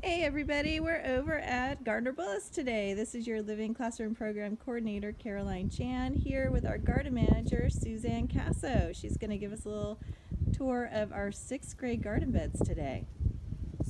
Hey everybody, we're over at Gardner Bullis today. This is your Living Classroom Program Coordinator, Caroline Chan, here with our garden manager, Suzanne Casso. She's going to give us a little tour of our 6th grade garden beds today.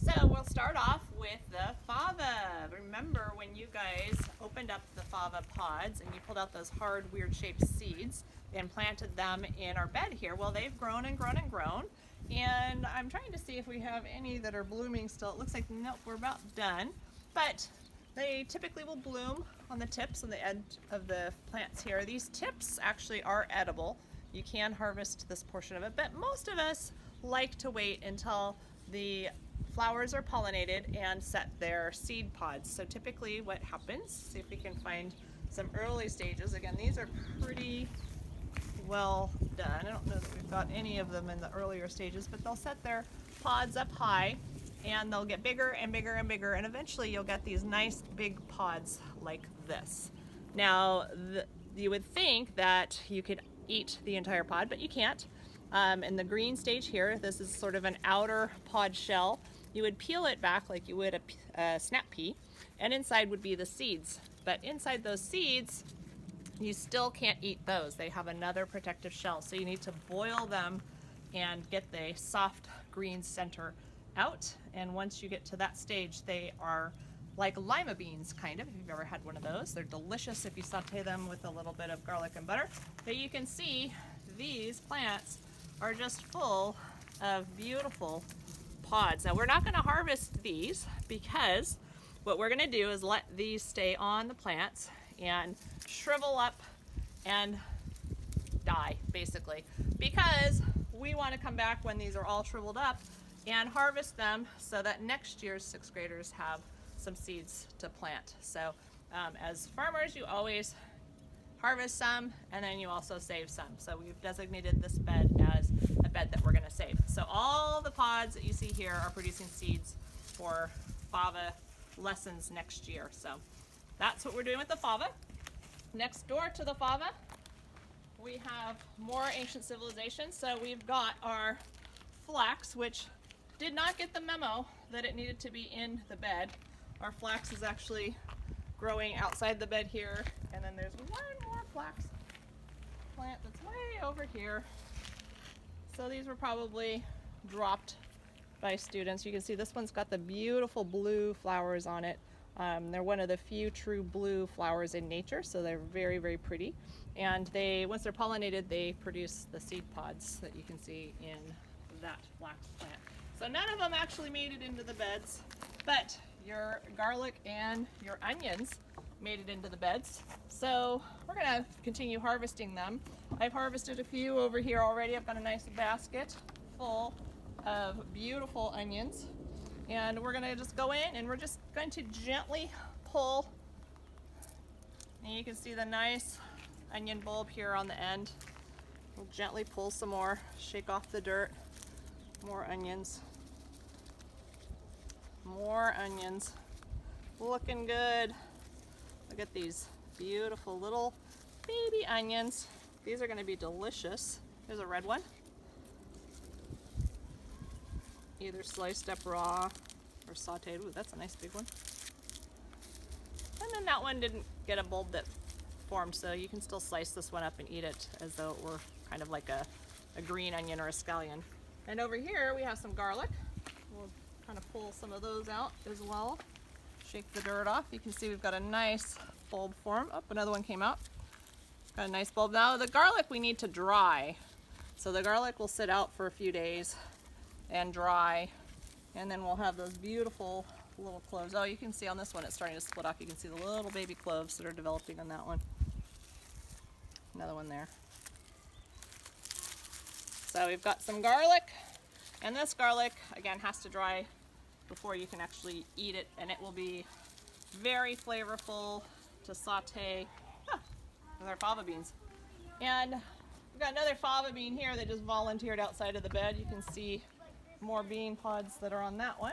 So we'll start off with the fava. Remember when you guys opened up the fava pods and you pulled out those hard, weird shaped seeds and planted them in our bed here? Well, they've grown and grown and grown. And I'm trying to see if we have any that are blooming still. It looks like, nope, we're about done. But they typically will bloom on the tips, on the edge of the plants here. These tips actually are edible. You can harvest this portion of it, but most of us like to wait until the flowers are pollinated and set their seed pods. So typically what happens, see if we can find some early stages. Again, these are pretty well done. I don't know that we've got any of them in the earlier stages, but they'll set their pods up high and they'll get bigger and bigger and bigger, and eventually you'll get these nice big pods like this. Now, you would think that you could eat the entire pod, but you can't. In the green stage here, this is sort of an outer pod shell. You would peel it back like you would a snap pea, and inside would be the seeds. But inside those seeds, you still can't eat those. They have another protective shell, so you need to boil them and get the soft green center out. And once you get to that stage, they are like lima beans, kind of, if you've ever had one of those. They're delicious if you saute them with a little bit of garlic and butter. But you can see these plants are just full of beautiful pods. Now, we're not going to harvest these because what we're going to do is let these stay on the plants and shrivel up and die, basically, because we want to come back when these are all shriveled up and harvest them so that next year's 6th graders have some seeds to plant. So as farmers, you always harvest some and then you also save some. So we've designated this bed as a bed that we're going to save. So all the pods that you see here are producing seeds for fava lessons next year. So that's what we're doing with the fava. Next door to the fava, we have more ancient civilizations. So we've got our flax, which did not get the memo that it needed to be in the bed. Our flax is actually growing outside the bed here, and then there's one more flax plant that's way over here. So these were probably dropped by students. You can see this one's got the beautiful blue flowers on it. They're one of the few true blue flowers in nature, so they're very, very pretty. And once they're pollinated, they produce the seed pods that you can see in that flax plant. So none of them actually made it into the beds, but your garlic and your onions made it into the beds. So we're going to continue harvesting them. I've harvested a few over here already. I've got a nice basket full of beautiful onions. And we're going to just go in and we're just going to gently pull. And you can see the nice onion bulb here on the end. We'll gently pull some more, shake off the dirt. More onions. More onions. Looking good. Look at these beautiful little baby onions. These are going to be delicious. There's a red one. Either sliced up raw or sauteed. Ooh, that's a nice big one. And then that one didn't get a bulb that formed, so you can still slice this one up and eat it as though it were kind of like a green onion or a scallion. And over here we have some garlic. We'll kind of pull some of those out as well. Shake the dirt off. You can see we've got a nice bulb form. Oh, another one came out. Got a nice bulb. Now the garlic we need to dry. So the garlic will sit out for a few days and dry, and then we'll have those beautiful little cloves. Oh, you can see on this one it's starting to split off. You can see the little baby cloves that are developing on that one. Another one there. So we've got some garlic, and this garlic again has to dry before you can actually eat it, and it will be very flavorful to saute with our fava beans. And we've got another fava bean here that just volunteered outside of the bed. You can see more bean pods that are on that one.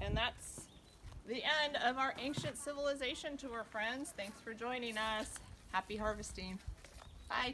And that's the end of our ancient civilization tour, friends. Thanks for joining us. Happy harvesting. Bye.